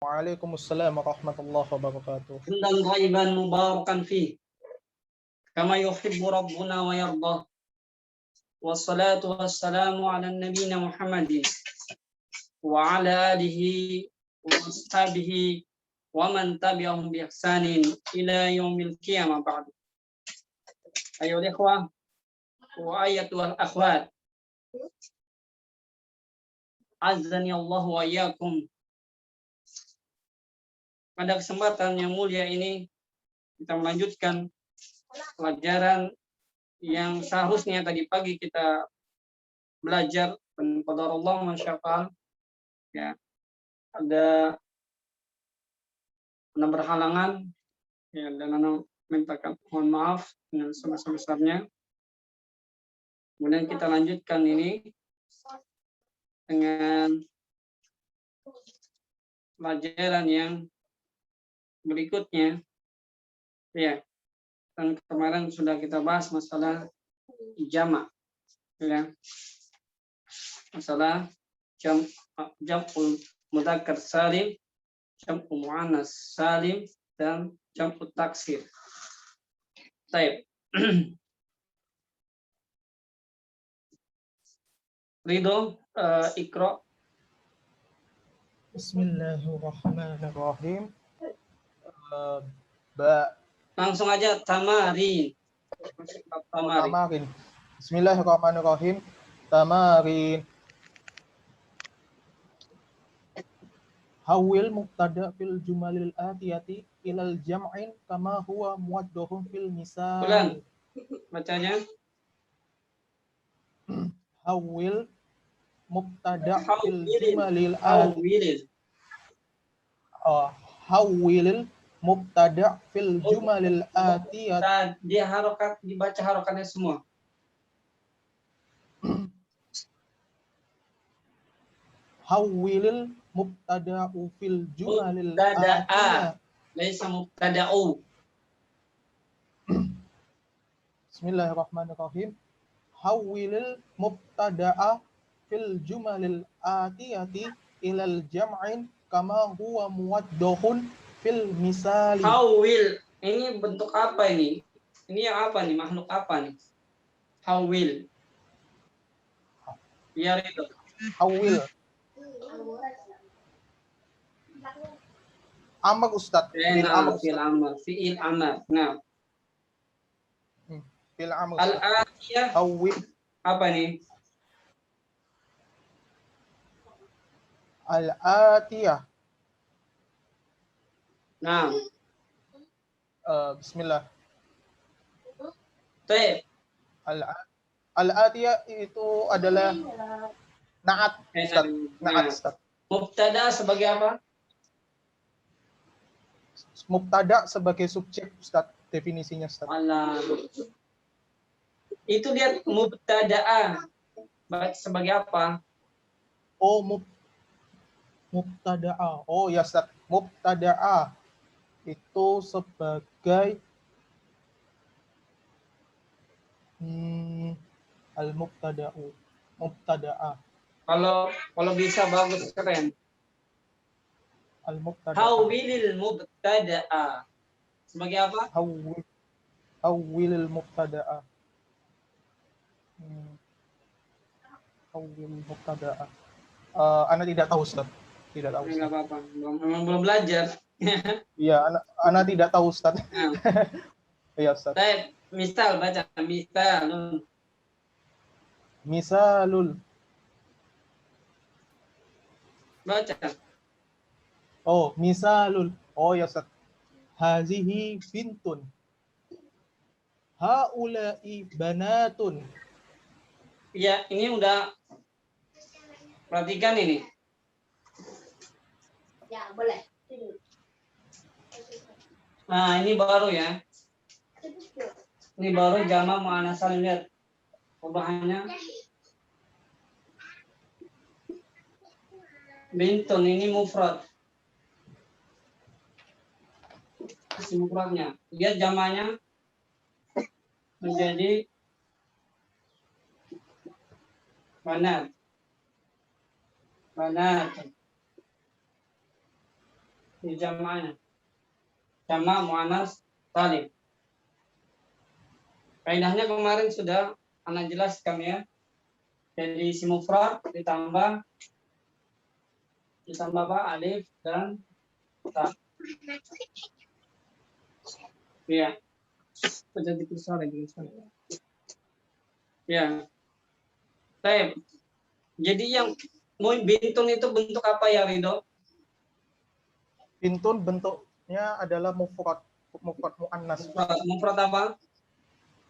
Waalaikumsalam warahmatullahi wabarakatuh. Hamdan thayyiban mubarakan fi kama yuhibbu rabbuna wa yarda. Wassalatu wassalamu ala nabiyina Muhammadin wa ala alihi wa ashabihi wa man tabi'ahum bi ihsanin ila yaumil qiyamah ba'd. Ayo ikhwah wa ayatul akhwat. Azani Allah wa iyyakum. Pada kesempatan yang mulia ini kita melanjutkan pelajaran yang seharusnya tadi pagi kita belajar, dan qadarullah masyaallah ya, ada berhalangan ya, dan ana mintakan mohon maaf dengan sebesar-besarnya. Kemudian kita lanjutkan ini dengan pelajaran yang berikutnya ya. Dan kemarin sudah kita bahas masalah jamak ya, masalah jam'ul mudzakkar salim, jam'ul muannas salim, dan jam'ut taksir. Baik. Ridho, Iqra. Bismillahirrahmanirrahim. Langsung aja tamarin. Tamarin. Bismillahirrahmanirrahim. Tamarin. Hawil mubtada fil jumalil atiyati ilal jam'in kama huwa muwaddahun fil misal. Ulang bacanya. Hawil mubtada fil jumalil atiyati. Hawil mubtada fil jumalil atiyati. Dia harokat, dibaca harokatnya semua. Hawilil mubtada'u fil jumalil mubtada'a, laisa mubtada'u. Bismillahirrahmanirrahim. Hawilil mubtada'a fil jumalil atiyati ilal jam'in kama huwa muwaddahun fil misali. Hawil, ini bentuk apa ini? Ini yang apa nih? Makhluk apa nih? Hawil. Biar itu. Hawil. Amar Ustaz. Fi'il amar. Fi'il amar. Nah. Fi'il amar. Al-atiyah. Hawil. Apa nih? Al-atiyah. Nah. Bismillah. Baik. Al-atiyah itu adalah na'at, Ustaz. Na'at, Ustaz. Mubtada sebagai apa? Mubtada sebagai subjek, Ustaz. Definisinya, Ustaz. Allah. Itu dia mubtada'a. Sebagai apa? Oh, mubtada'a. Oh ya, Ustaz. Mubtada'a itu sebagai al-mubtada'u. Mubtada'a. Kalau bisa bagus, keren. Al-mubtada'a. Hawilil mubtada'a. Sebagai apa? Hawilil mubtada'a. Hawilil mubtada'a. Ana tidak tahu, Ustaz. Tidak tahu. Enggak apa-apa. Memang belum belajar. Iya, ana tidak tahu, Ustaz. Iya, Ustaz. Baik, misal baca misalun. Misalul. Baca. Oh, misalul. Oh ya, Ustaz. Hazihi bintun. Haula'i banatun. Ya, ini udah perhatikan ini. Ya, boleh. Nah, ini baru ya. Ini baru jama' muannats salim, lihat. Perubahannya. Bintun ini mufrad. Isim mufradnya. Lihat jamanya menjadi banat. Banat. di jamaknya. Jamak muannas salim. Kaidahnya kemarin sudah anak jelaskan ya. Jadi isim mufrad ditambah apa? Alif dan ta. Ya. Jadi ya. Baik. Jadi yang bintun itu bentuk apa ya, Ridho? Bintun bentuknya adalah mufrad muannas. Mufrad apa?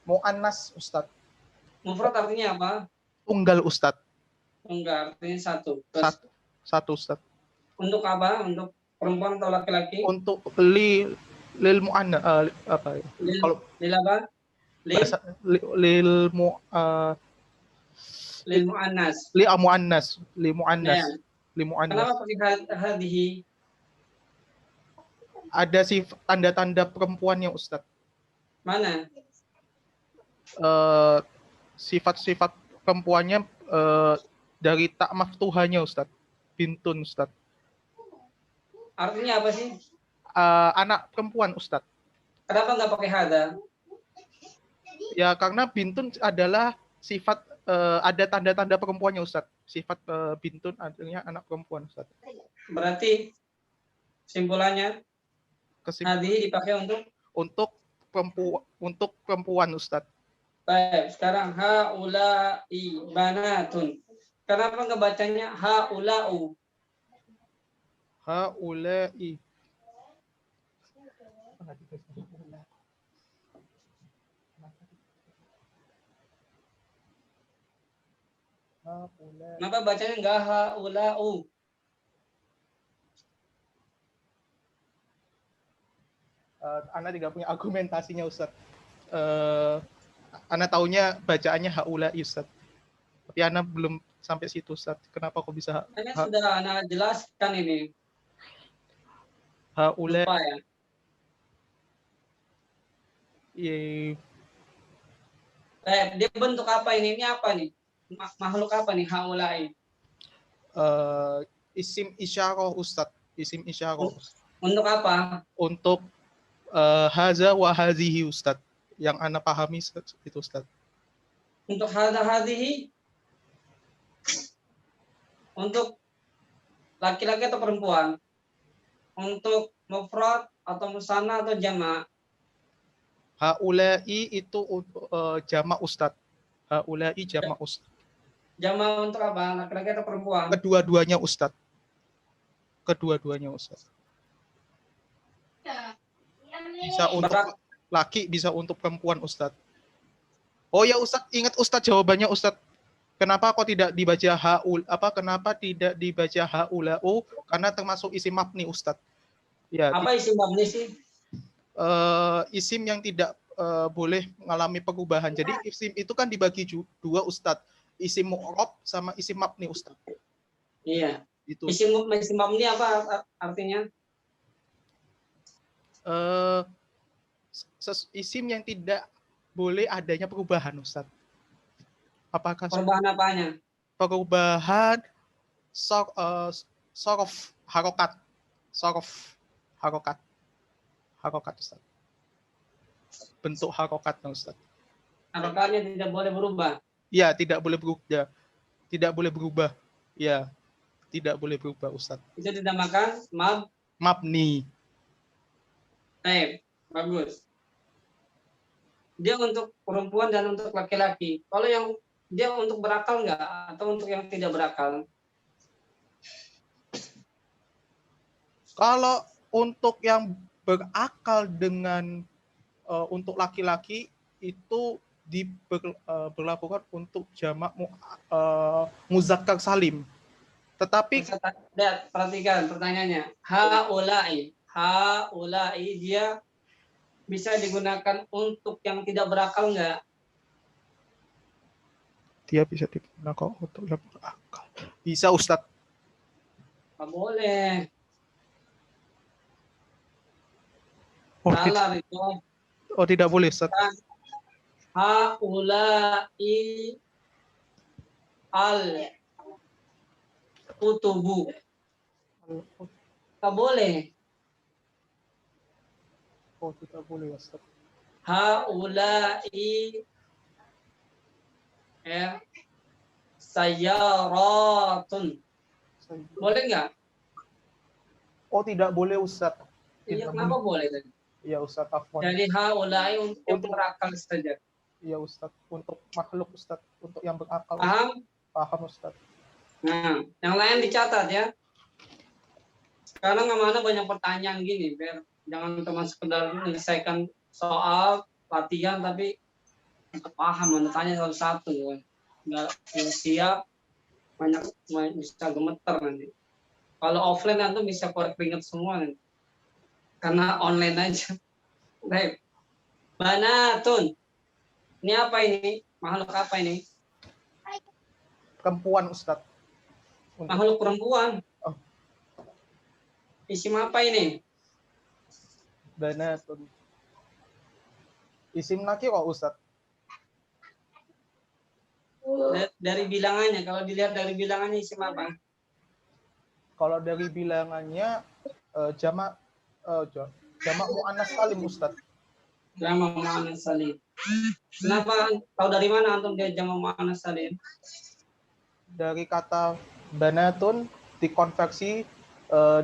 Muannas, Ustaz. Mufrad artinya apa? Tunggal, Ustaz. Tunggal artinya satu. Satu, Ustaz. Untuk apa? Untuk perempuan atau laki-laki? Untuk lil muannas apa ya? Kalau lil apa? Lil muannas. Li muannas. Kenapa pakai hadhihi? Ada tanda-tanda perempuannya, Ustaz. Mana? Sifat-sifat perempuannya dari tak maftuhanya, Ustaz. Bintun, Ustaz. Artinya apa sih? Anak perempuan, Ustaz. Kenapa nggak pakai hada? Ya karena bintun adalah sifat ada tanda-tanda perempuannya, Ustaz. Sifat bintun artinya anak perempuan, Ustaz. Berarti simpulannya hadhihi dipakai untuk perempuan, Ustaz. Baik, sekarang haula'i banatun. Kenapa nggak bacanya haula'u? Haula'i. Kenapa bacanya nggak haula'u? Ana tidak punya argumentasinya, Ustaz. Ana taunya bacaannya haula'i, Ustaz. Tapi Ana belum sampai situ, Ustaz. Kenapa kok bisa sudah Ana jelaskan ini. Haula'i. Lupa ya. Dia bentuk apa ini? Ini apa nih? Makhluk apa nih haula'i? Isim isyarah, Ustaz. Isim isyarah. Untuk apa? Untuk haza wa hazihi, Ustaz. Yang Ana pahami itu, Ustaz. Untuk haza hazihi? Untuk laki-laki atau perempuan? Untuk mufrad atau musanna atau jamak? Haula'i itu jamak, Ustaz. Haula'i jamak, Ustaz. Jamak untuk apa? Laki-laki atau perempuan? Kedua-duanya, Ustaz. Kedua-duanya, Ustaz. Bisa untuk laki, bisa untuk perempuan, Ustaz. Oh ya, Ustaz, ingat Ustaz jawabannya, Ustaz. Kenapa kok tidak dibaca kenapa tidak dibaca haula'u? Karena termasuk isim mabni, Ustaz. Ya. Apa isim mabni sih? Isim yang tidak boleh mengalami perubahan. Jadi isim itu kan dibagi dua, Ustaz. Isim mu'rab sama isim mabni, Ustaz. Iya. Itu. Isim mabni apa artinya? Isim yang tidak boleh adanya perubahan, Ustaz. Apakah perubahan apanya? Perubahan sorof harokat. Sorof harokat. Harokat, Ustaz. Bentuk harokatnya, Ustaz. Harokatnya tidak boleh berubah. Ya, tidak boleh berubah. Tidak boleh berubah. Ya, tidak boleh berubah, Ustaz. Itu dinamakan mabni. Bagus. Dia untuk perempuan dan untuk laki-laki. Kalau yang dia untuk berakal enggak atau untuk yang tidak berakal? Kalau untuk yang berakal dengan untuk laki-laki itu diberlakukan untuk jamak muzakkar salim. Tetapi lihat, perhatikan pertanyaannya. Haula'i dia bisa digunakan untuk yang tidak berakal enggak? Dia bisa digunakan untuk yang berakal. Bisa, Ustaz. Nggak boleh. Salah itu. Oh, tidak boleh, Ustaz. Haula'i al-kutubu. Nggak boleh. Oh, tidak boleh Ustaz. Haula'i ya sayyaratun. Boleh nggak? Oh, tidak boleh Ustaz. Iya, Tidak kenapa boleh. boleh tadi? Ya Ustaz, afwan. Jadi haula'i untuk yang Untuk- berakal saja. Ya Ustaz, untuk makhluk Ustaz, untuk yang berakal. Paham? Paham Ustaz. Nah, yang lain dicatat ya. Sekarang mana banyak pertanyaan gini, biar jangan cuma sekedar menyelesaikan soal latihan, tapi untuk paham, tanya satu-satu. Nggak siap, banyak bisa gemeter nanti. Kalau offline nanti bisa korek keringet semua nanti. Karena online aja. Baik. Banatun. Ini apa ini? Makhluk apa ini? Perempuan Ustaz. Makhluk perempuan. Oh. Isim apa ini? Banatun. Isim laki kok Ustaz. Dari bilangannya. Kalau dilihat dari bilangannya isim apa? Kalau dari bilangannya jamak muannas salim Ustaz. Jamak muannas salim. Kenapa? Tahu dari mana antum dia jamak muannas salim? Dari kata banatun dikonversi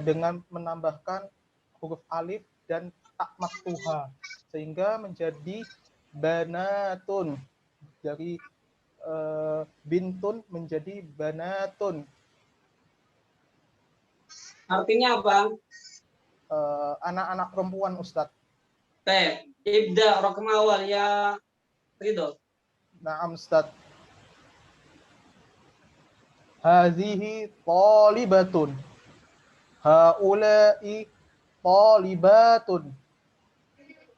dengan menambahkan huruf alif dan tak maktuha sehingga menjadi banatun. Dari bintun menjadi banatun. Artinya apa? Anak-anak perempuan Ustadz. Teh, ibda rokam awal ya Ridho. Naam Ustadz. Hazihi talibatun. Haulai talibatun.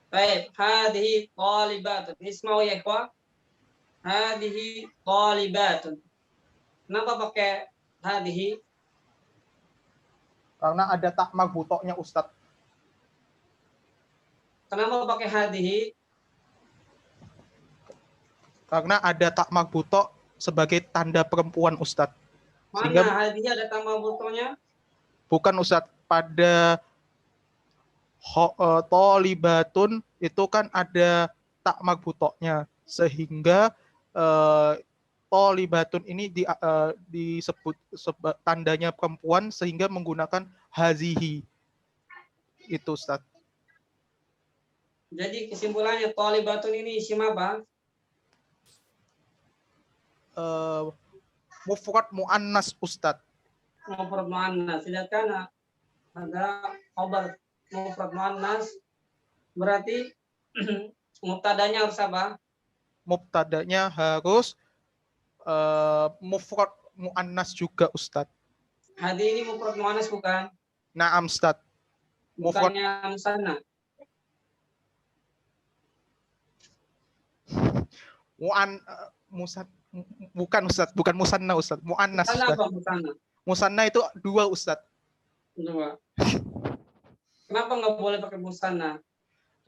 Baik, hadhihi talibatun. Isma'u ya ikhwah. Hadhihi talibatun. Kenapa pakai hadhihi? Karena ada tak magbutoknya Ustadz. Kenapa pakai hadhihi? Karena ada tak magbutok sebagai tanda perempuan Ustadz. Mana Sehingga hadhihi ada tambah butonya? bukan Ustadz, pada tolibatun itu kan ada tak magbutoknya. Sehingga tolibatun ini disebut tandanya perempuan sehingga menggunakan hazihi. Itu Ustadz. Jadi kesimpulannya talibatun ini isim apa? Mufrad muannas Ustadz. Mufrad muannas. Sedangkan ada khabar mufrad muannas berarti mubtadanya harus apa? Mubtadanya harus mufrad muannas juga Ustadz. Hadi ini mufrad muannas bukan? Naam Ustadz. Mufrad Bukannya musanna. bukan Ustadz, bukan musanna Ustadz, muannas Musanna Ustadz. apa musanna? Musanna itu dua Ustadz. Dua. Kenapa nggak boleh pakai musanna?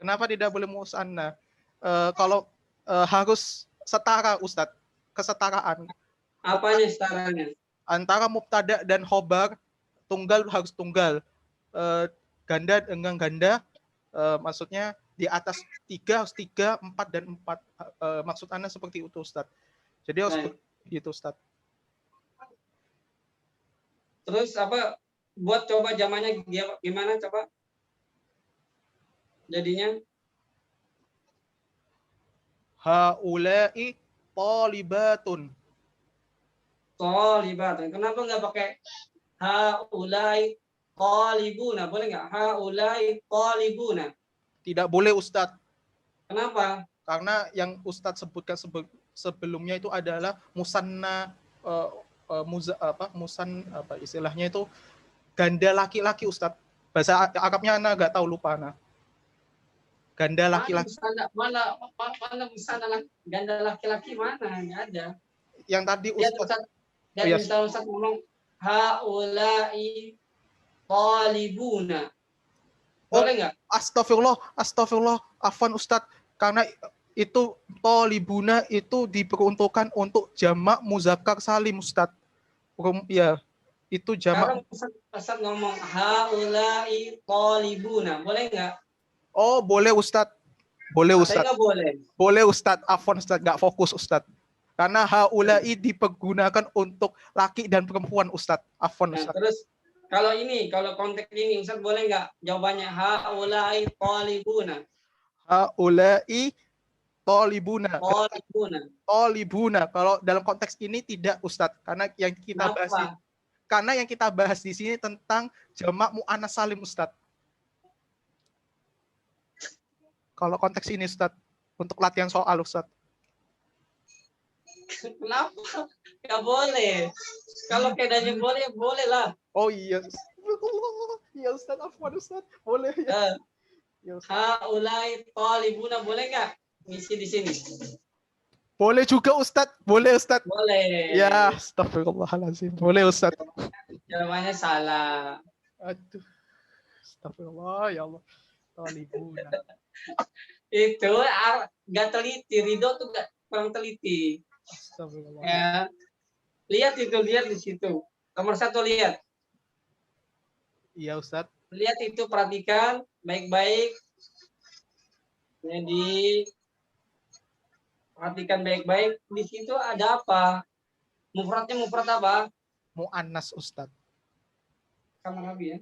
Kenapa tidak boleh musanna? Kalau harus setara Ustadz, kesetaraan. Apanya setaranya? Antara mubtada dan khobar, tunggal harus tunggal. Ganda dengan ganda, maksudnya di atas 3 harus 3, 4 dan 4. Maksud Anda seperti itu Ustadz. Jadi harus itu Ustadz. Terus apa? Buat coba jamannya gimana coba? Jadinya haula'i talibatun. Talibatun. Kenapa nggak pakai haulai talibuna? Boleh nggak? Haulai talibuna. Tidak boleh Ustadz. Kenapa? Karena yang Ustadz sebutkan sebelumnya itu adalah musanna, istilahnya itu ganda laki-laki Ustadz. Bahasa Arabnya Anda nggak tahu, lupa Anda. Ganda laki-laki. Mana musanna ganda laki-laki mana? Nggak ada. Yang tadi Ustadz. Ustadz ngomong haulai talibuna. Boleh nggak? Astagfirullah, afwan Ustadz. Karena itu tolibuna itu diperuntukkan untuk jamak muzakkar salim Ustadz. Ya, itu jamak. Sekarang Ustadz ngomong haulai talibuna. Boleh nggak? Oh, boleh Ustadz. Boleh Katanya Ustadz. nggak boleh. Boleh Ustadz. Afwan Ustadz, nggak fokus Ustadz. Karena haulai dipergunakan untuk laki dan perempuan Ustadz. Afwan Nah, Ustadz. terus kalau konteks ini, Ustaz boleh nggak jawabannya haulai talibuna? Haulai tolibuna. Talibuna. Tolibuna. Kalau dalam konteks ini tidak Ustadz. Kenapa? Karena yang kita bahas di sini tentang jamak mu'annas salim Ustadz. Kalau konteks ini Ustadz, untuk latihan soal Ustadz. Kenapa? Nggak boleh. Kalau kedanya boleh, boleh lah. Oh iya. Iya Ustadz, afwan Ustadz. Boleh ya. Ya, Ustadz. Haulai talibuna boleh nggak ngisi di sini? Boleh juga Ustadz. Boleh Ustadz. Boleh. Ya, astagfirullahaladzim. Boleh Ustadz. Jawabannya salah. Aduh. Astagfirullah, ya Allah. Talibuna. Itu nggak teliti. Ridho tuh nggak kurang teliti. Astagfirullah. Ya. Lihat di situ. Nomor 1 lihat. Iya Ustadz. Lihat itu, perhatikan baik-baik. Jadi perhatikan baik-baik. Di situ ada apa? Mufradnya mufrad apa? Mu'annas Ustadz. Kamar Nabi ya.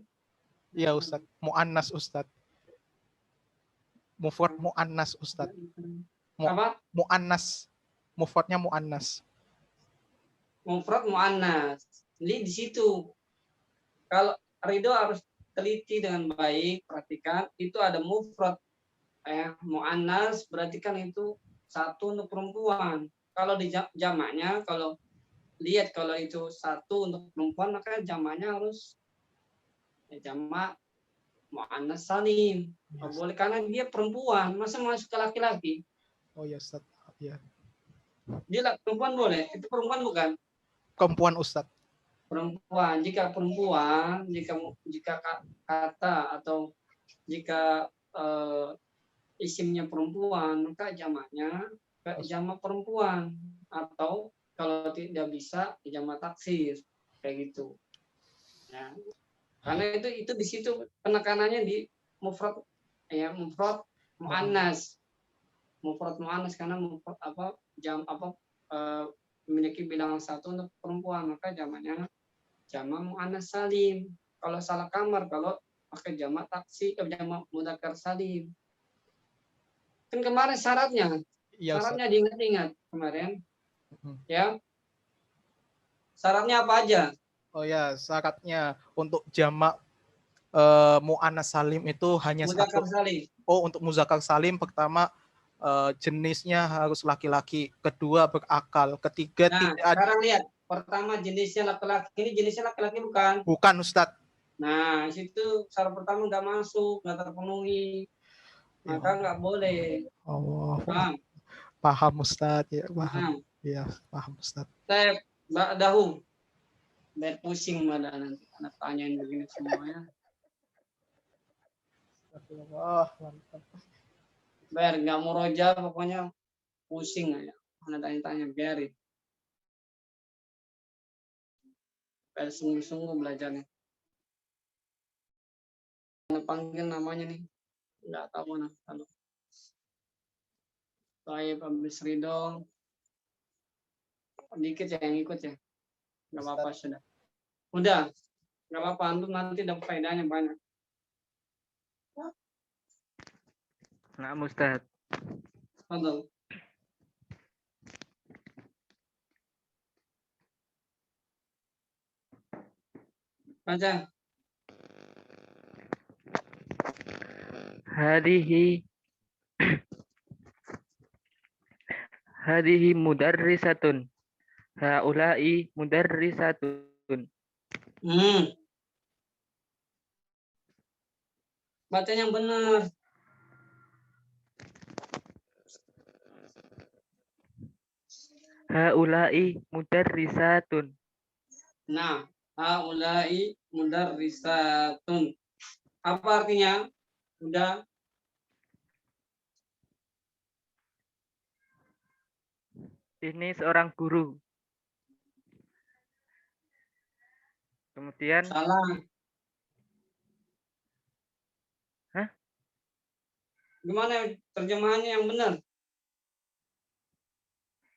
Iya Ustadz. Mu'annas Ustadz. Mufrad mu'annas Ustadz. Apa? Mu'annas. Mufradnya mu'annas. Mufrad muannas. Jadi di situ kalau Ridho harus teliti dengan baik, perhatikan itu ada mufrad muannas, berarti kan itu satu untuk perempuan. Kalau di jamaknya, kalau lihat kalau itu satu untuk perempuan, maka jamaknya harus jamak muannas salim. Nggak boleh karena dia perempuan, masa masuk ke laki-laki? Oh ya Ustadz. Ya. Dia perempuan boleh, itu perempuan bukan? Perempuan Ustadz. Perempuan. Jika perempuan, jika kata atau jika isimnya perempuan, maka jamaknya jamak perempuan, atau kalau tidak bisa jamak taksir, kayak gitu. Ya. Karena itu di situ penekanannya di mufrad mufrad muannas. Mufrad muannas karena mufrad memiliki bilangan satu untuk perempuan, maka jamaknya jamak muannas salim. Kalau salah kamar, kalau pakai jamak taksi, jamak mudzakkar salim. Kan kemarin syaratnya diingat-ingat kemarin. Ya. Syaratnya apa aja? Oh ya, syaratnya untuk jamak mu'annas salim itu hanya mudzakkar satu. salim. Oh, untuk muzakkar salim pertama jenisnya harus laki-laki, kedua berakal, ketiga tidak ada. Sekarang lihat, pertama jenisnya laki-laki. Ini jenisnya laki-laki bukan? Bukan Ustadz. Nah, situ syarat pertama nggak masuk, nggak terpenuhi, maka nggak boleh. Allah. Paham? Paham Ustadz, ya paham. Ya, paham Ustadz. Tep, ba'dahu. Biar pusing malah nanti anak tanyain begini semuanya. Biar nggak mau roja, pokoknya pusing aja. Anak tanya-tanya, biarin. Biar sungguh-sungguh belajarnya. Panggil namanya nih, nggak tahu mana. Baik, habis Ridho. Dikit ya yang ikut ya. Nggak apa-apa sudah. Udah, nggak apa-apa. Antum nanti dapat faedahnya banyak. Nah, Ustaz. Betul. Baca. Hadihi mudarrisatun. Haulai mudarrisatun. Baca yang benar. Haulai mudarrisatun. Nah, haulai mudarrisatun. Apa artinya? Udah. Ini seorang guru. Kemudian Salah. Hah? Gimana terjemahannya yang benar?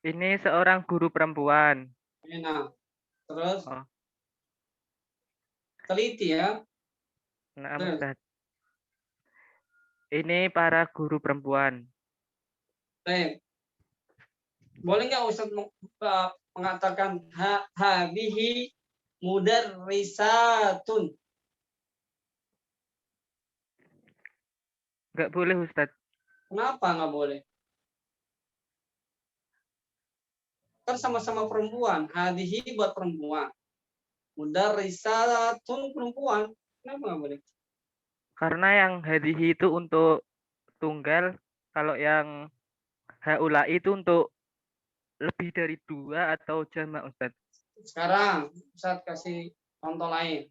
Ini seorang guru perempuan. Nah, terus Oh, teliti ya. nah, Terus, Ustaz. Ini para guru perempuan. baik. Boleh nggak Ustaz mengatakan hadhihi mudarrisatun? Nggak boleh, Ustaz. Kenapa nggak boleh? Kan sama-sama perempuan. Hadhihi buat perempuan. Mudarrisatun perempuan. Kenapa nggak boleh? Karena yang hadihi itu untuk tunggal, kalau yang haulai itu untuk lebih dari 2 atau jamak, Ustaz. Sekarang Ustaz kasih contoh lain.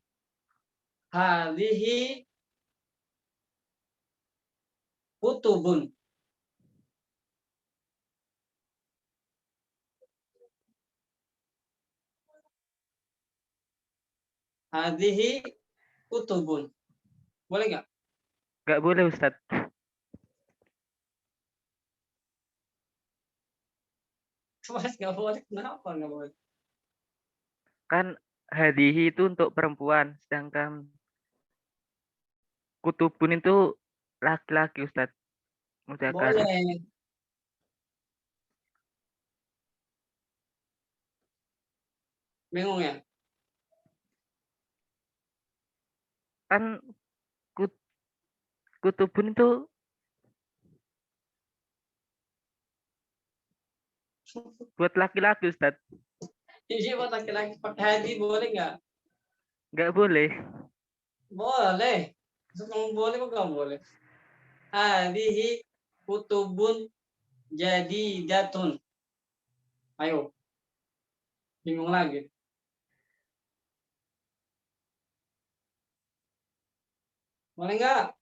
Hadhihi kutubun. Hadhihi kutubun. Boleh nggak? Nggak boleh, Ustaz. Mas nggak boleh. Kenapa nggak boleh? Kan hadihi itu untuk perempuan, sedangkan kutubun itu laki-laki, Ustaz. Mudzakkar. Boleh. Bingung ya? Kan kutubun itu buat laki-laki, Ustaz. Iya buat laki-laki pakai hadi boleh nggak? Nggak boleh. Boleh. Sebelum boleh kok nggak boleh? Hadihi kutubun jadi datun. Ayo. Bingung lagi. Boleh nggak?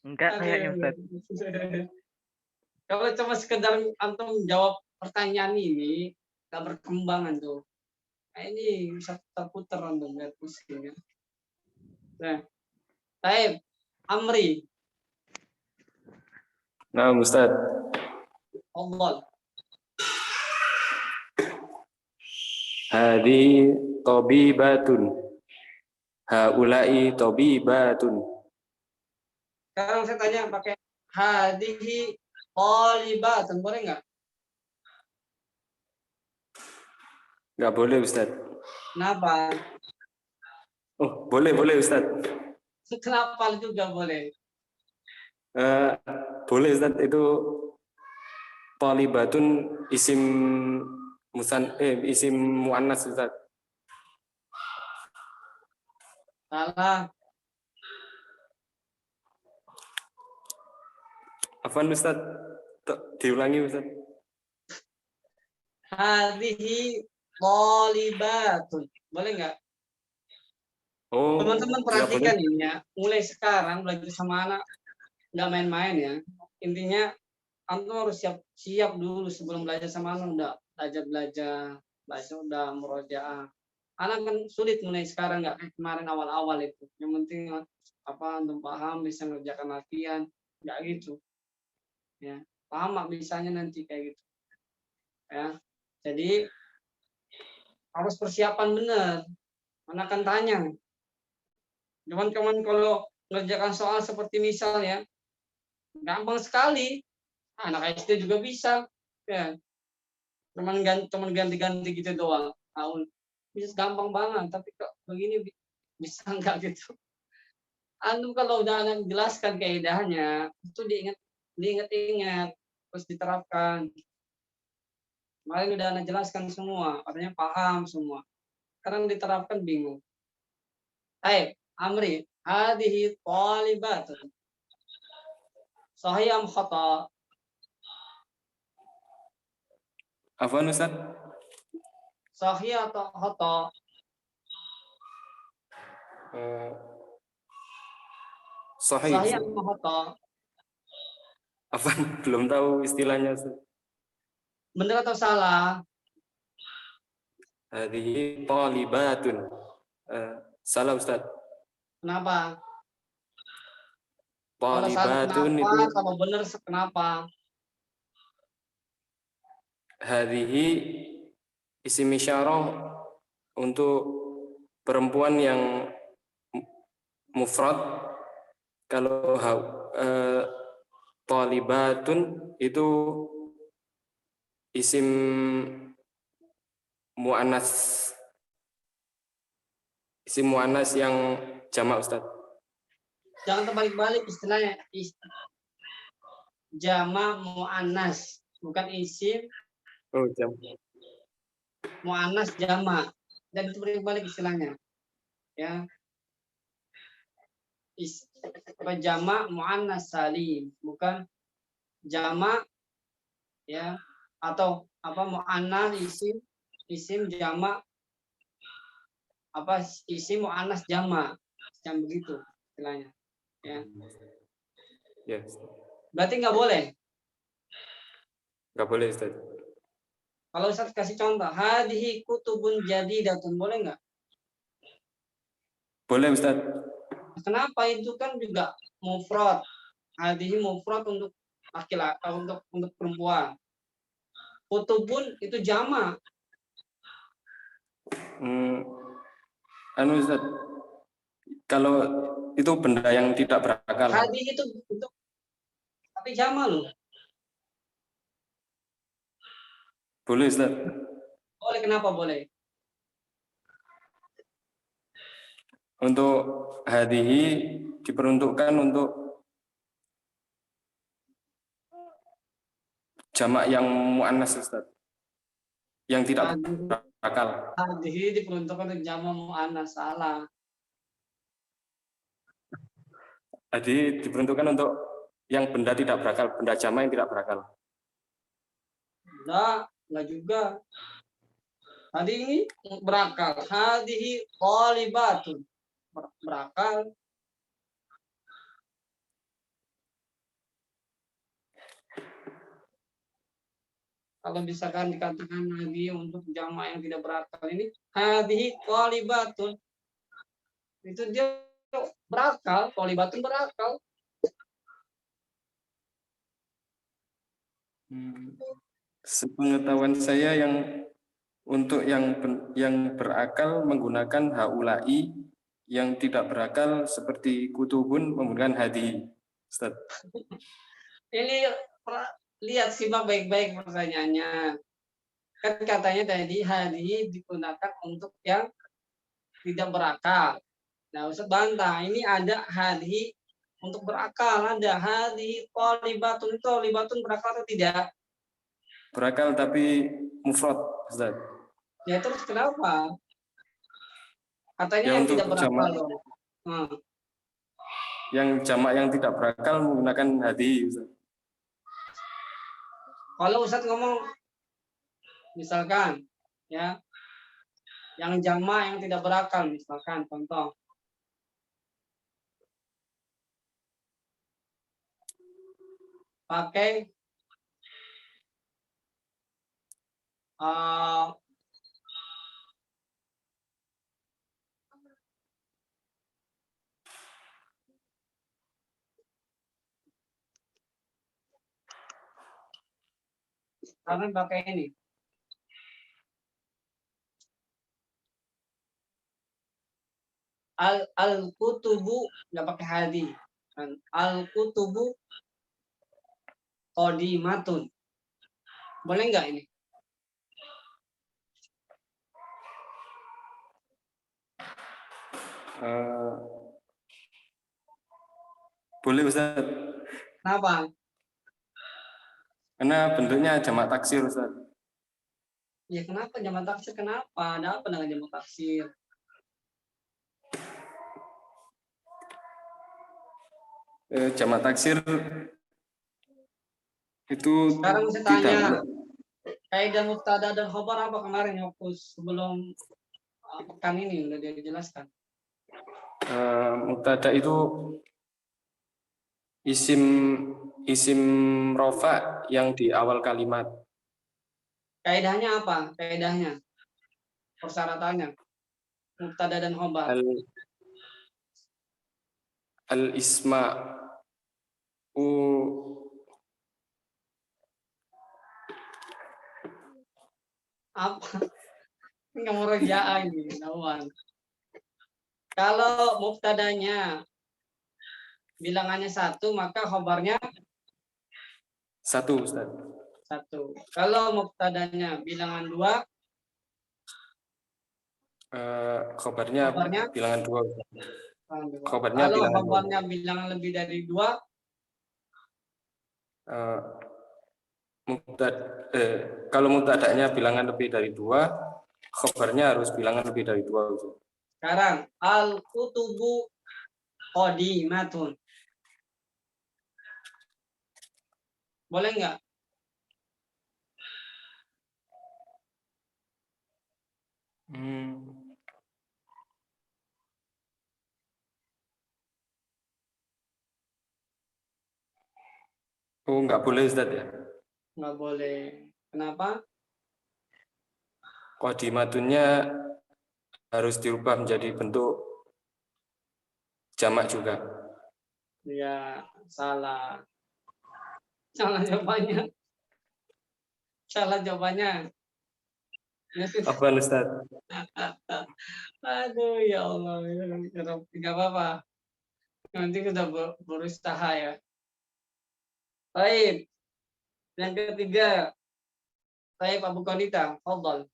Enggak kayaknya, Ustaz. Kalau cuma sekedar antum jawab pertanyaan ini, nggak berkembang tuh. Nah, ini bisa terputar antum lihat pusing ya. Nah, Taib, Amri, Nah, Ustaz. Allah. Hadi tobibatun. Haulai tobibatun. Sekarang saya tanya pakai hadihi qalibatun, boleh nggak? Nggak boleh, Ustaz. Kenapa? Oh, boleh Ustaz. Kenapa juga boleh? Eh, boleh Ustaz, itu talibatun isim isim muannas Ustaz. Salah. Afwan Ustaz. Diulangi Ustaz. Hadihi qalibatun. Boleh nggak? Oh, Teman-teman nggak boleh. perhatikan ini ya. Mulai sekarang belajar sama anak nggak main-main ya. Intinya antum harus siap dulu sebelum belajar sama anak, udah belajar udah murojaah. Anak kan sulit mulai sekarang, nggak kayak kemarin awal-awal itu. Yang penting apa antum paham, bisa ngerjakan latihan, nggak gitu. Ya, lama misalnya nanti kayak gitu. Ya, jadi harus persiapan benar. Anak akan tanya. Cuman kalau ngerjakan soal seperti misalnya, gampang sekali. Anak SD juga bisa. Ya, cuman ganti-ganti gitu doang. Tahun bisa gampang banget, tapi kok begini bisa enggak gitu. Antum kalau udah anak jelaskan kaidahnya, itu diingat-ingat, terus diterapkan. Kemarin udah anak jelaskan semua, katanya paham semua. Sekarang diterapkan bingung. Hai, Amri, hadhihi talibatun. Sahih am khata? Afwan Ustaz. Sahih atau khata? Eh, Sahih. Sahih atau khata? Afwan, belum tahu istilahnya Ustaz. Benar atau salah? Hadhihi thalibatun. Salah Ustaz. Kenapa? Kalau salah Thalibatun kenapa? itu Kalau benar kenapa? hadhihi isim isyarah untuk perempuan yang mufrad. Kalau thalibatun itu isim muannas. Isim muannas yang jamak Ustaz. Jangan terbalik-balik istilahnya. Jama muannas, bukan isim Oh, jamak. muannas jama. Dan itu terbalik istilahnya. Ya. Jama muannas salim, bukan jama ya, atau apa muannas isim jama apa isim muannas jama, yang begitu istilahnya. Ya. Yes. Berarti nggak boleh. Nggak boleh Ustaz. Kalau Ustaz kasih contoh, hadhihi kutubun jadidatun, boleh nggak? Boleh Ustaz. Kenapa? Itu kan juga mufrad. Hadhihi mufrad untuk laki-laki, untuk perempuan. Kutubun itu jama. Anu Ustaz, kalau itu benda yang tidak berakal. Hadhihi itu untuk tapi jama loh. Boleh Ustaz. Boleh, kenapa boleh? Untuk hadhihi diperuntukkan untuk jamak yang muannas Ustaz. Yang tidak berakal. Hadhihi diperuntukkan untuk jama muannas, salah. Hadhihi diperuntukkan untuk yang benda tidak berakal, benda jamak yang tidak berakal. Enggak juga. Tadi ini berakal. Hadhihi thalibatun. Berakal. Kalau misalkan dikatakan lagi untuk jamaah yang tidak berakal ini, hadhihi thalibatun. Itu dia berakal, thalibatun berakal. Sepengetahuan saya yang untuk yang berakal menggunakan haulai, yang tidak berakal seperti kutubun menggunakan hadi. Ustaz. Ini lihat simak baik-baik pertanyaannya. Kan katanya tadi hadi digunakan untuk yang tidak berakal. Nah, Ustaz bantah, ini ada hadi untuk berakal, ada hadi thalibatun berakal atau tidak? Berakal tapi mufrad, Ustaz. Ya terus kenapa? Katanya Ya, yang untuk tidak berakal. Yang jamak yang tidak berakal menggunakan hadi, Ustaz. Kalau Ustaz ngomong misalkan ya yang jamak yang tidak berakal, misalkan contoh pakai kalian pakai ini. Al-kutubu nggak pakai hadi. Al-kutubu qadimatun. Boleh nggak ini? Boleh Ustaz. Kenapa? Karena bentuknya jamak taksir, Ustaz. Ya kenapa jamak taksir? Kenapa? Ada apa dengan jamak taksir? Jamak taksir itu sekarang saya tanya, kaidah mubtada dan khabar apa kemarin fokus sebelum pekan ini udah dijelaskan. Mubtada itu isim rofa yang di awal kalimat. Kaidahnya apa? Kaidahnya persyaratannya. Mubtada dan khobar. Al-isma'u Apa? Nggak mau roja'ah ini, Nawan. Kalau mubtadanya bilangannya 1, maka khobarnya 1, Ustaz. 1. Kalau mubtadanya bilangan 2, Khobarnya Khobarnya? bilangan 2. Khobarnya kalau bilangan 2. khobarnya bilangan lebih dari 2, Kalau mubtada'nya bilangan lebih dari 2, khobarnya harus bilangan lebih dari 2. Ustaz. sekarang al-kutubu qadimatun. Boleh nggak? Oh, nggak boleh Ustaz ya. Nggak boleh. Kenapa? Qadimatunnya harus dirubah menjadi bentuk jamak juga. Ya, salah. Salah jawabannya. Salah jawabannya. Apa Ustaz? Aduh, ya Allah. Nggak apa-apa. Nanti kita berusaha ya. Baik. Yang ketiga. Baik, Abu Qanita. Fadhal.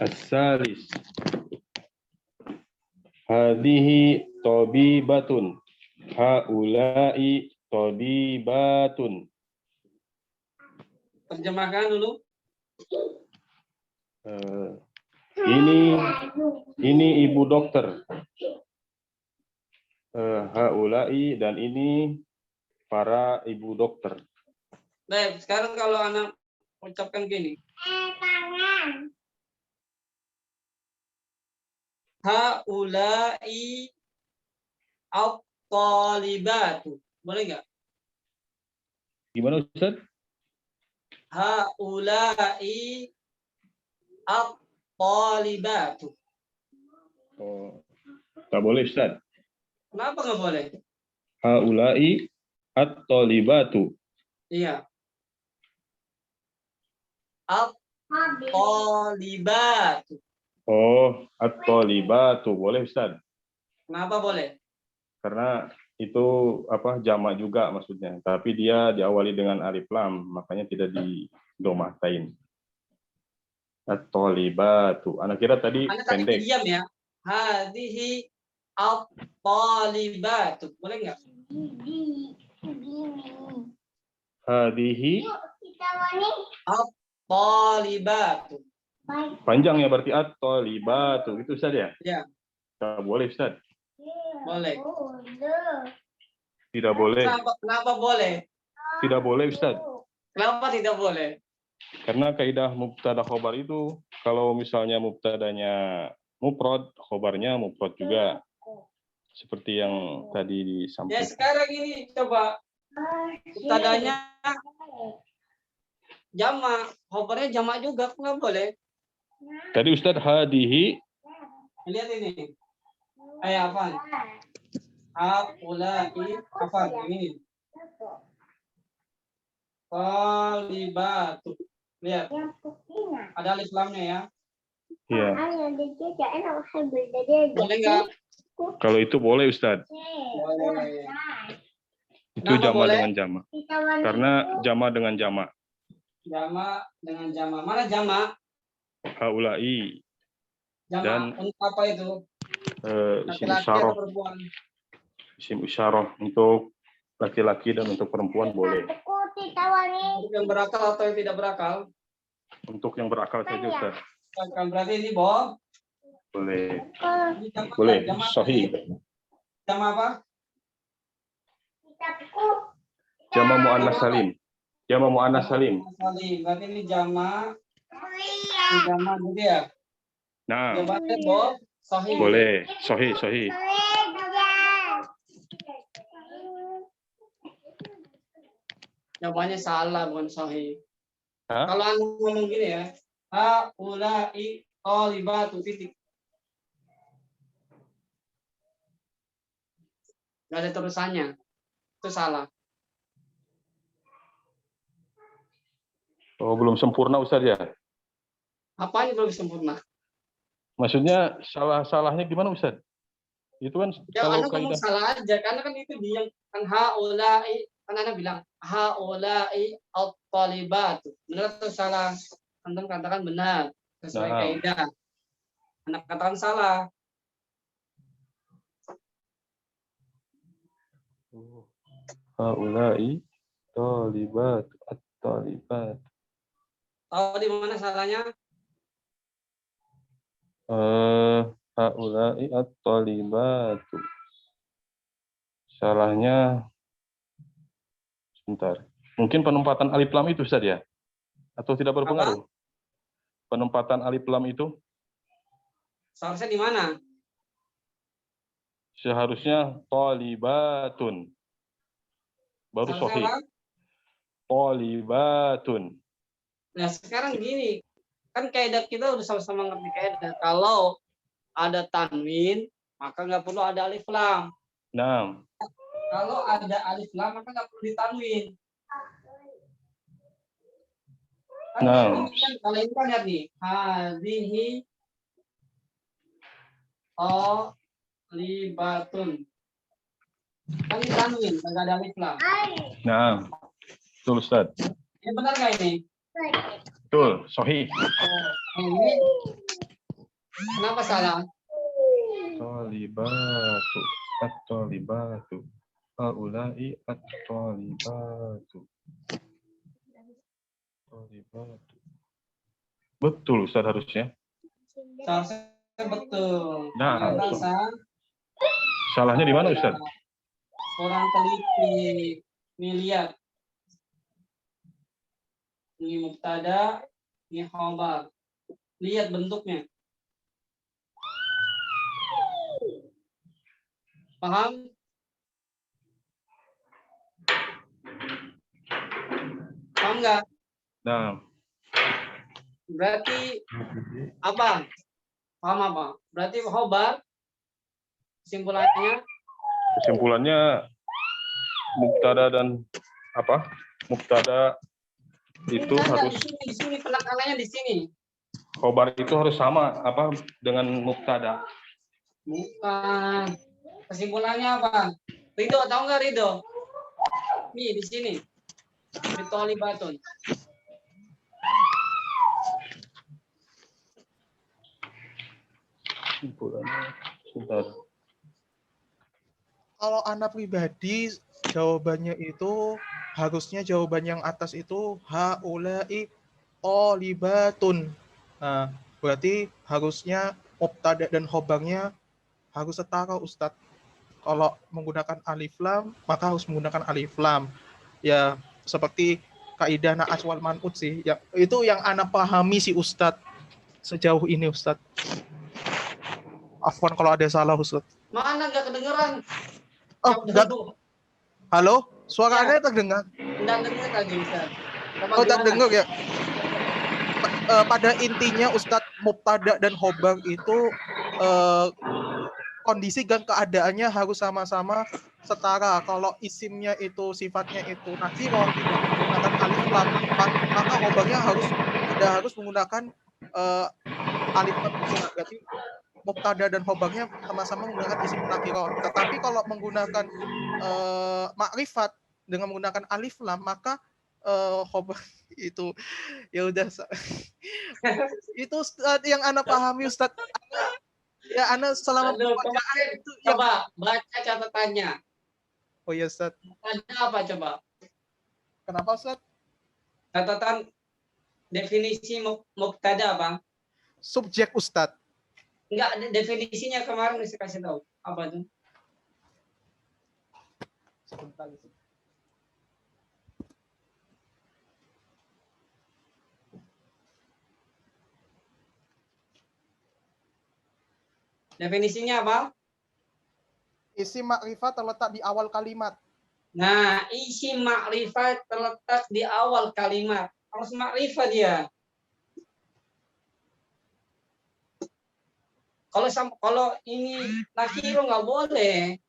As-salis. Hadhihi tabibatun. Haula'i tabibatun. Terjemahkan dulu. Ini ibu dokter. Haula'i dan ini para ibu dokter. Baik, sekarang kalau anak ucapkan gini. Haula'i at-talibatu. Boleh nggak? Gimana Ustaz? Haula'i at-talibatu. Oh, tak boleh Ustaz. Kenapa nggak boleh? Haula'i at-talibatu. Iya. At-talibatu. Oh, at-talibatu. Boleh Ustaz. Kenapa boleh? Karena itu jamak juga maksudnya, tapi dia diawali dengan alif lam, makanya tidak didomatain. At-talibatu. Anak kira tadi Anda tadi pendek. diam ya. Hadhihi at-talibatu. Boleh nggak? Hadhihi At-talibatu. panjang ya berarti at-talibatu. Itu Ustaz ya? Ya, Tak boleh Ustaz. boleh. Tidak boleh. Kenapa boleh? Tidak boleh Ustaz. Kenapa tidak boleh? Karena kaidah mubtada khobar itu kalau misalnya mubtadanya mufrad, khobarnya mufrad juga. Seperti yang tadi Ya, disampaikan. sekarang ini coba mubtadanya jamak, khobarnya jamak juga, nggak boleh. Tadi Ustaz hadihi. Lihat ini. Apa? Haula'i apa? Ini. Talibatu. Lihat. Ada alif lamnya ya. Iya. Boleh nggak? Kalau itu boleh Ustaz. Boleh. Itu Kenapa jama boleh? dengan jama. Karena jama dengan jama. Jama dengan jama. Mana jama? Haula'i. Jama Dan untuk apa itu? isim Laki-laki atau isyarah. perempuan? Isim isyarah untuk laki-laki dan untuk perempuan boleh. Untuk yang berakal atau yang tidak berakal? Untuk yang berakal saja Ustaz. Kan berarti ini bohong. Boleh. Ini jama, Boleh. jama Sahih. Jama apa? Jama muannas salim. Jama muannas salim. Salim. Berarti ini jama. Ini jama gitu ya? Nah, Jawabannya bohong. Sahih. boleh. Sahih, sahih. Jawabannya salah, bukan sahih. Hah? Kalau anda ngomong gini ya, haula'i thalibatu titik. Nggak ada terusannya. Itu salah. Oh, belum sempurna Ustaz ya? Apanya belum sempurna? Maksudnya salah-salahnya gimana Ustaz? Itu kan Ya, kalau anda ngomong kaidah. salah aja, karena kan itu dia kan haula'i, kan anda bilang haula'i at-talibatu. Benar atau salah? Anda katakan benar sesuai Nah, kaidah. Anda katakan salah. haula'i thalibat at-thalibat. Tahu di mana salahnya? Haula'i at-thalibatu. Salahnya sebentar. Mungkin penempatan alif lam itu Ustaz ya? Atau tidak berpengaruh? Penempatan alif lam itu Seharusnya di mana? seharusnya thalibatun. Baru Seharusnya sahih. apa? Thalibatun. Nah, sekarang gini, kan kaidah kita udah sama-sama ngerti kaidah. Kalau ada tanwin, maka nggak perlu ada alif lam. Nah, Kalau ada alif lam, maka nggak perlu ditanwin. Kan Nah. ini kan, kalau ini kan lihat nih, hadhihi libatun. Kan ditanwin, nggak ada alif lam. nah. Betul Ustaz. Ini benar nggak ini? Betul, sahih. Ini kenapa salah? Thalibatu at-thalibatu. Haula'i at-thalibatu. Thalibatu. Betul Ustaz harusnya. Seharusnya betul. Nah, Ternyata salahnya di mana Ustaz? kurang teliti. Nih lihat. Ini mubtada, ini khabar. Lihat bentuknya. Paham? Paham nggak? Nah, Berarti apa? Paham apa? Berarti khabar kesimpulannya kesimpulannya mubtada dan apa? Mubtada itu enggak, harus di sini penekanannya di sini. khobar itu harus sama apa dengan mubtada. Bukan. Kesimpulannya apa? Ridho tahu nggak Ridho? Nih di sini. Bitolibatun. Kesimpulannya sebentar. Kalau anak pribadi jawabannya itu harusnya jawaban yang atas itu haula'i olibatun. Nah, berarti harusnya mubtada dan khobarnya harus setara Ustadz. Kalau menggunakan alif lam, maka harus menggunakan alif lam. Ya, seperti kaidah na'as wal man'ut sih. Ya, itu yang anak pahami sih Ustadz sejauh ini Ustadz. Afwan kalau ada salah Ustadz. Mana nggak kedengeran? Oh, enggak. Halo, suara Anda terdengar? Enggak dengar lagi Ustaz. Oh, tak dengar ya. Pada intinya Ustadz mubtada dan khobar itu kondisi dan keadaannya harus sama-sama setara. Kalau isimnya itu sifatnya itu nakirah tidak menggunakan alif lam, maka khobarnya harus menggunakan alif lam juga. Berarti mubtada dan khobarnya sama-sama menggunakan isim nakirah. Tetapi kalau menggunakan makrifat dengan menggunakan alif lam, maka khobar itu ya udah itu Ustaz, yang Anda pahami Ustaz. Ya Anda selama pembacaan itu yang... Coba baca catatannya. Oh ya Ustaz. Catatannya apa coba? Kenapa Ustaz? Catatan definisi mubtada apa? Subjek Ustaz. Enggak, definisinya kemarin saya kasih tahu. Apa itu? Sebentar. Definisinya apa? Isim makrifat terletak di awal kalimat. Nah, isi makrifat terletak di awal kalimat. Harus makrifat dia. Kalau ini nakiro nggak boleh.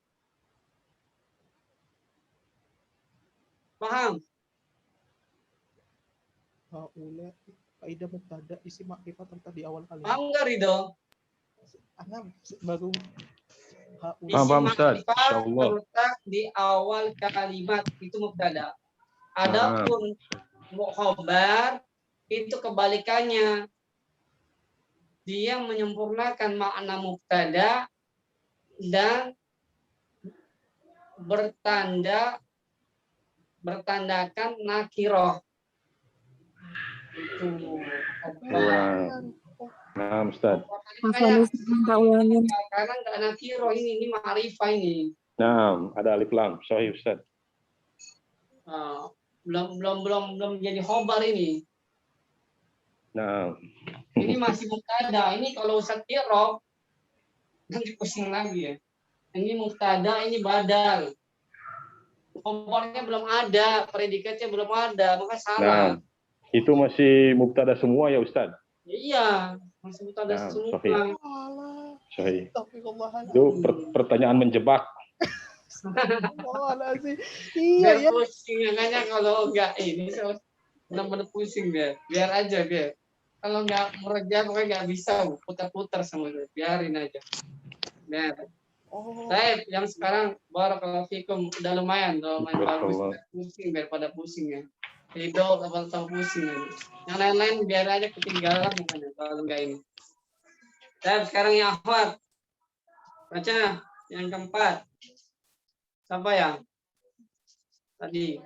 Paham? Haula kaidah mubtada isi makrifat terletak di awal kalimat. Paham nggak, Ridho? Ana baru haula. Isi Paham, Ustaz. makrifat Insyaallah. terletak di awal kalimat, itu mubtada. Adapun khobar itu kebalikannya. Dia menyempurnakan makna mubtada dan bertandakan nakiroh. Itu. Nah, Ustaz. Karena nggak nakiroh ini ma'rifah ini. Nah, ada alif lam. Sahih, Ustaz. Belum jadi khobar ini. Nah, Ini masih mubtada. Ini kalau Ustaz Irob nanti pusing lagi ya. Ini mubtada, ini badal. Khobarnya belum ada, predikatnya belum ada, maka salah. nah, itu masih mubtada semua ya, Ustaz? Iya, masih mubtada Nah, semua. sahih. Alah, Sahih. astagfirullahaladzim. Itu pertanyaan menjebak. Astagfirullahaladzim. Biar Iya ya. pusing, makanya kalau enggak ini benar-benar pusing biar aja biar. Kalau nggak merejak, pokoknya nggak bisa putar-putar sama dia. Biarin aja. Nah, Oh, Taib, yang sekarang barakallahu fikum udah lumayan bagus. Barakallah. Pusing biar pada pusing ya. Hidup atau pusing ya. Yang lain-lain biar aja ketinggalan makanya kalau enggak ini. Taib, sekarang yang akhwat. Baca yang keempat. Siapa ya? Tadi.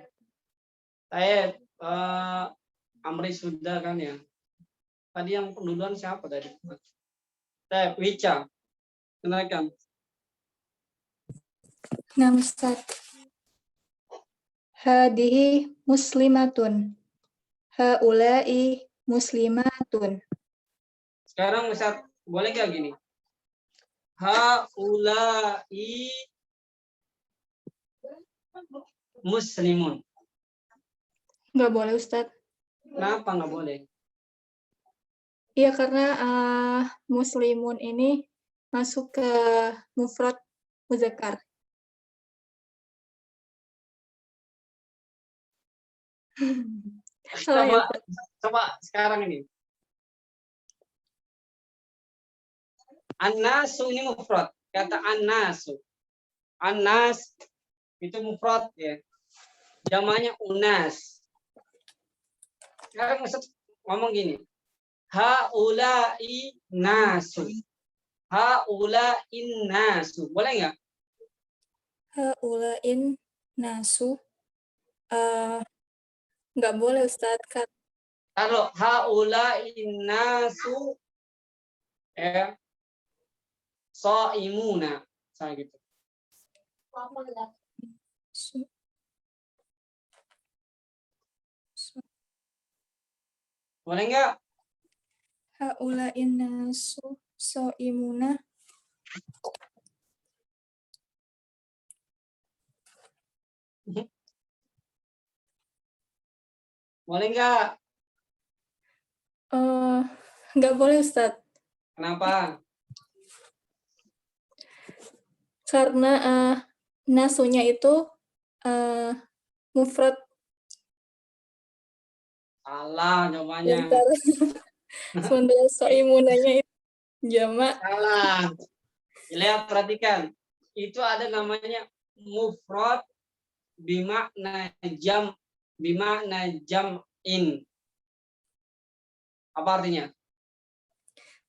Taib, Amri sudah kan ya. Tadi yang duluan siapa tadi? Taib, Wica. Silakan. Nah, Ustaz. Hadihi muslimatun. Haulai muslimatun. Sekarang Ustaz, boleh gak gini? Haulai muslimun. Nggak boleh, Ustaz. Kenapa nggak boleh? Iya, karena muslimun ini masuk ke mufrad muzakkar. Salah ya, Ustaz? Coba sekarang ini. An-nasu ini mufrad. Kata an-nasu. An-nas itu mufrad ya. Jamaknya unas. Sekarang Ustaz ngomong gini. Haulai nasu. Haulain nasu. Boleh nggak? Haulain nasu. Nggak boleh, Ustaz. Kalau haulain nasu ya shaimuna saya gitu. Boleh nggak? Haulain nasu shaimuna. Boleh nggak? Nggak boleh, Ustaz. Kenapa? Karena nasunya itu mufrad. Salah jawabannya. Sementara soimunanya itu jamak. Salah. Lihat, perhatikan. Itu ada namanya mufrad bimakna jam'in. Apa artinya?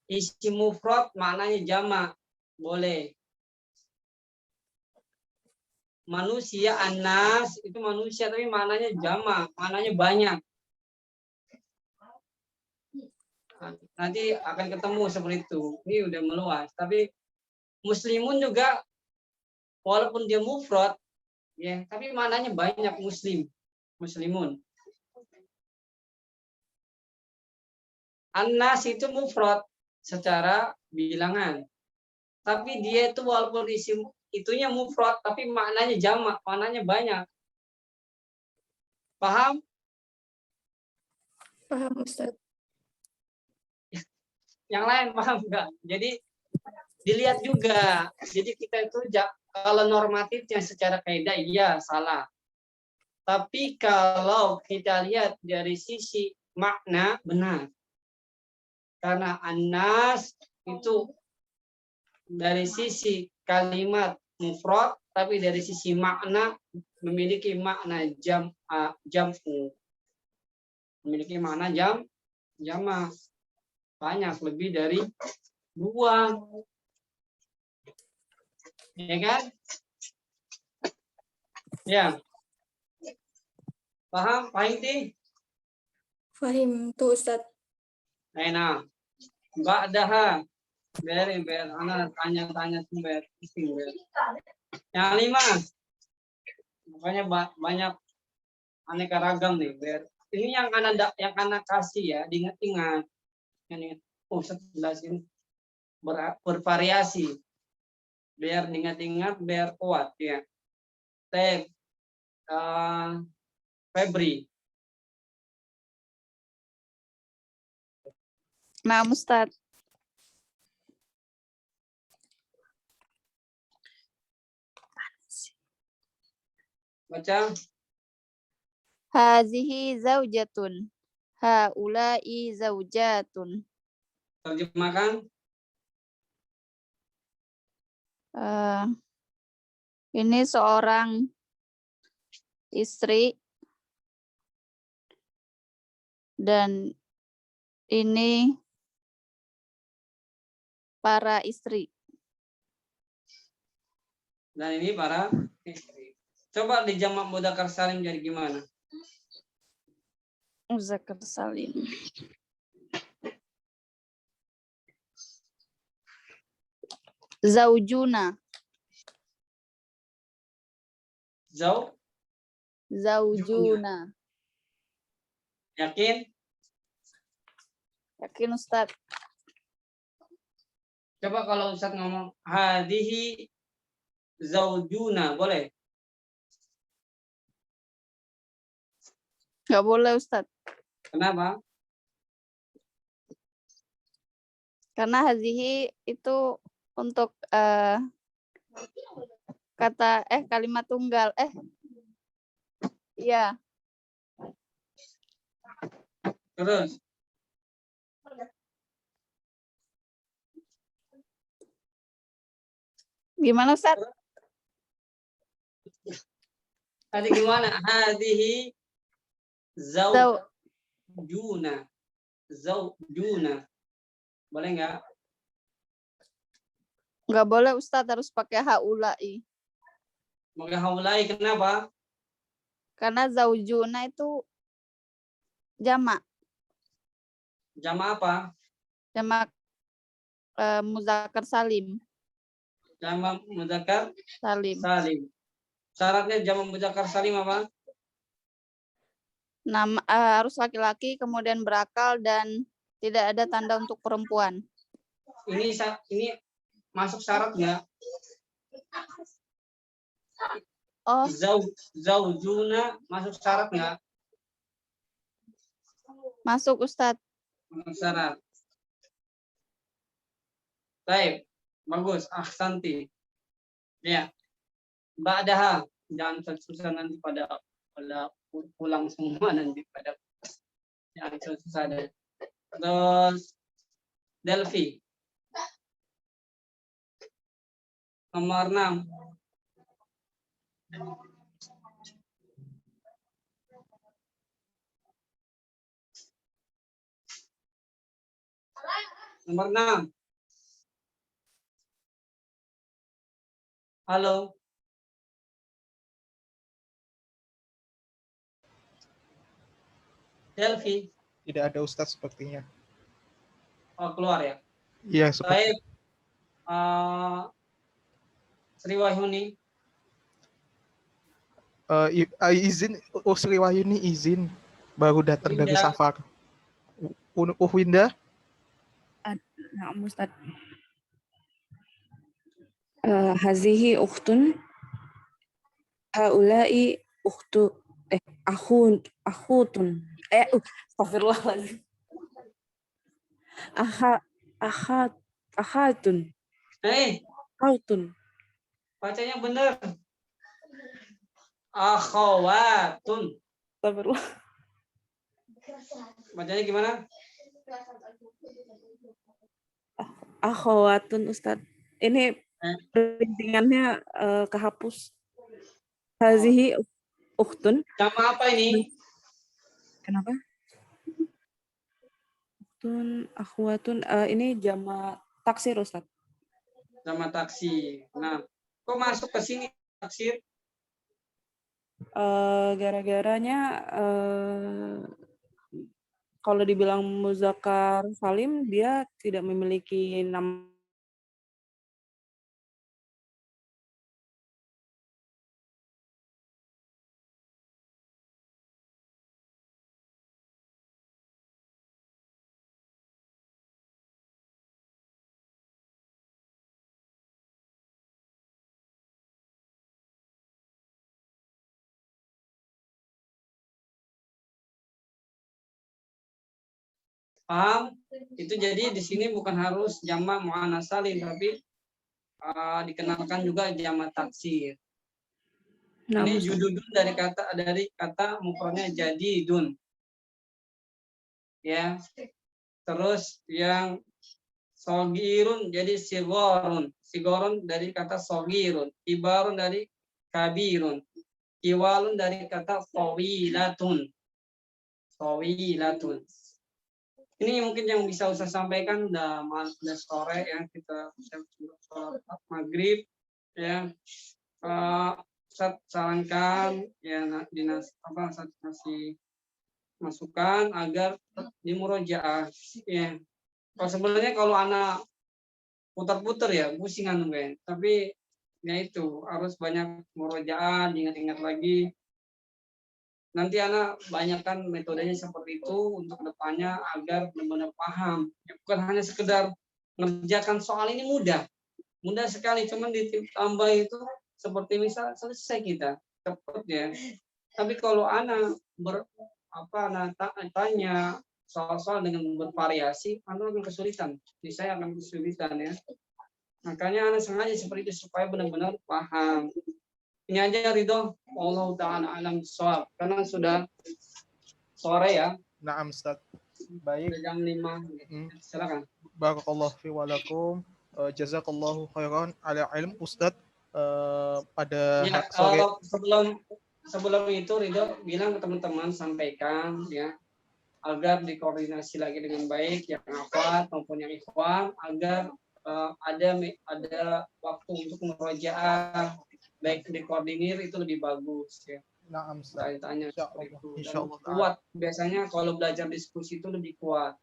Isi mufrad maknanya jamak. Boleh. Manusia, anas itu manusia tapi maknanya jamak, maknanya banyak. Nanti akan ketemu seperti itu. Ini udah meluas. Tapi muslimun juga walaupun dia mufrad ya, tapi maknanya banyak muslimun. An-nas itu mufrad secara bilangan. Tapi dia itu walaupun isi itunya mufrad tapi maknanya jamak, maknanya banyak. Paham? Paham Ustaz. Yang lain paham nggak? Jadi dilihat juga. Jadi kita itu kalau normatifnya secara kaidah iya salah. Tapi kalau kita lihat dari sisi makna benar. Karena anas itu dari sisi kalimat mufrad, tapi dari sisi makna memiliki makna jam'u. Memiliki makna jama. Banyak, lebih dari 2. Ya kan? Ya. Paham? Paham ti? Fahim tuh Ustaz. Nah, ba'daha. Ber, anak tanya-tanya ber. Yang 5. Makanya banyak aneka ragam nih, ber. Ini yang anak kasih ya, diingat-ingat. Ini sebelas ini bervariasi. Biar diingat-ingat, biar kuat ya. Febri. Nah, Ustaz. Baca. Hazihi zaujatun. Haula'i zaujatun. Terjemahkan. Ini seorang istri dan ini para istri. Dan ini para istri. Coba di jamak mudzakkar salim jadi gimana? Muzakkar salim. Zaujuna. Zaujuna. Yakin? Yakin Ustaz? Coba kalau Ustaz ngomong hadihi zaujuna, boleh? Nggak boleh Ustaz. Kenapa? Karena hazihi itu untuk kalimat tunggal. Iya. Terus? Gimana Ustaz? Tadi gimana? Hadihi zaujuna. Zaujuna. Boleh nggak? Nggak boleh Ustaz, harus pakai haula'i. Pakai haulai, kenapa? Karena zaujuna itu jamak. Jamak apa? Jamak muzakkar salim. Jamak mudzakkar Salim. salim. Syaratnya jamak mudzakkar salim apa? Nama harus laki-laki, kemudian berakal dan tidak ada tanda untuk perempuan. Ini masuk syarat nggak? Oh, Zaujuna masuk syarat nggak? masuk Ustadz. Masuk syarat. Baik, bagus. Ahsanti. Ya. Ba'daha, jangan susah nanti pada pulang semua nanti pada jangan susah deh. Terus Delphi. Nomor 6. Nomor 6. Halo. Delphi. Tidak ada Ustadz sepertinya. Oh, keluar ya. Iya, seperti Baik. Sri Wahyuni. izin, Sri Wahyuni izin baru datang dari Winda. safar. Winda. Nah, Ustaz. Hazihi ukhtun. Haulai Akhutun. Astagfirullahaladzim. Akhatun. Akhutun. Bacanya benar. Akhawatun. Astagfirullah. Bacanya gimana? Akhawatun, Ustadz. Ini perintingannya kehapus. Hazihi ukhtun. Sama apa ini? Kenapa? Ukhtun, akhwatun. Ini jama taksir, Ustadz. Sama taksir. Nah, kok masuk ke sini taksir? Gara-garanya kalau dibilang muzakkar salim, dia tidak memiliki nama. Paham? Itu jadi di sini bukan harus jamak muannas salim, tapi dikenalkan juga jamak taksir. Nah, Ini jududun dari kata mufradnya jadidun. Ya. Terus yang sogirun jadi sigorun. Sigorun dari kata sogirun. Kibarun dari kabirun. Kiwalun dari kata sawilatun. Sawilatun. Ini mungkin yang bisa Ustaz sampaikan, udah sore ya, kita sholat maghrib ya. Ustaz sarankan ya Ustaz kasih masukan agar di murojaah ya. Kalau sebenarnya kalau anak putar-putar ya pusingan mungkin, tapi ya itu harus banyak murojaah, diingat-ingat lagi. Nanti anak banyakkan metodenya seperti itu untuk kedepannya agar benar-benar paham. Ya, bukan hanya sekedar mengerjakan soal ini mudah sekali, cuman ditambah itu seperti misal selesai kita cepat ya. Tapi kalau anak tanya soal-soal dengan bervariasi, anak akan kesulitan. Jadi saya akan kesulitan ya. Makanya anak sengaja seperti itu supaya benar-benar paham. Ini aja Ridho, Allah Ta'ala alam shawab. Karena sudah sore ya. Naam Ustaz. Baik. Jam 5. Silakan. Barakallahu fi walakum. Jazakallahu khairan ala ilm Ustaz. Pada ya, sore sebelum itu Ridho bilang ke teman-teman, sampaikan ya agar dikoordinasi lagi dengan baik yang akhwat maupun yang ikhwan agar ada waktu untuk murojaah, baik dikoordinir itu lebih bagus ya. Naam Tanya seperti itu. Insyaallah Kuat biasanya kalau belajar diskusi itu lebih kuat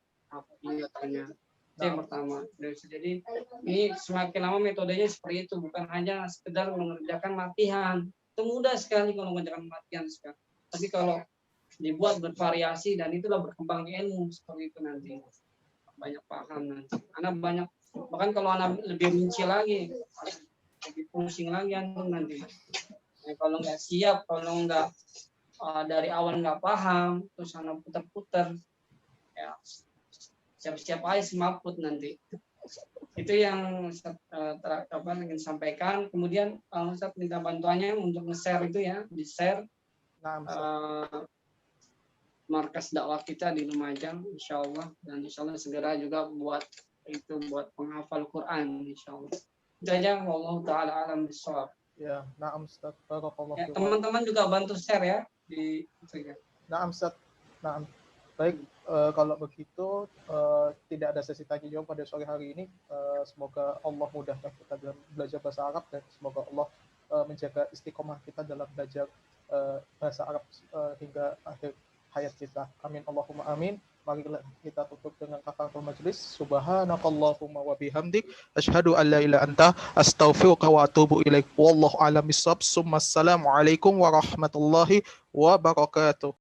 ingatannya. Itu yang pertama. Jadi ini semakin lama metodenya seperti itu, bukan hanya sekedar mengerjakan latihan. Itu mudah sekali kalau mengerjakan latihan sekarang. Tapi kalau dibuat bervariasi dan itulah berkembang ilmu seperti itu nanti. Banyak paham nanti. Anak banyak, bahkan kalau anak lebih rinci lagi, lebih pusing lagi nanti. Nah, kalau nggak siap, kalau nggak dari awal nggak paham, terus anak putar-putar, ya siap-siap aja semaput nanti. Itu yang ingin sampaikan. Kemudian Ustaz minta bantuannya untuk nge-share itu ya, di-share markas dakwah kita di Lumajang, insyaallah, dan insyaallah segera juga buat penghafal Quran, insyaallah. Itu aja, wallahu taala alam bishawab. Ya, naam Ustaz. Barakallahu ya, teman-teman juga bantu share ya di Instagram. Naam Ustaz. Naam. Baik, kalau begitu tidak ada sesi tanya jawab pada sore hari ini. Semoga Allah mudahkan kita dalam belajar bahasa Arab dan semoga Allah menjaga istiqomah kita dalam belajar bahasa Arab hingga akhir hayat kita. Amin Allahumma amin. Mari kita tutup dengan kafaratul majlis. Subhanakallahumma wa bihamdik asyhadu an la ilaha anta astaghfiruka wa atubu ilaik. Wallahu a'lam bissawab. Assalamualaikum warahmatullahi wabarakatuh.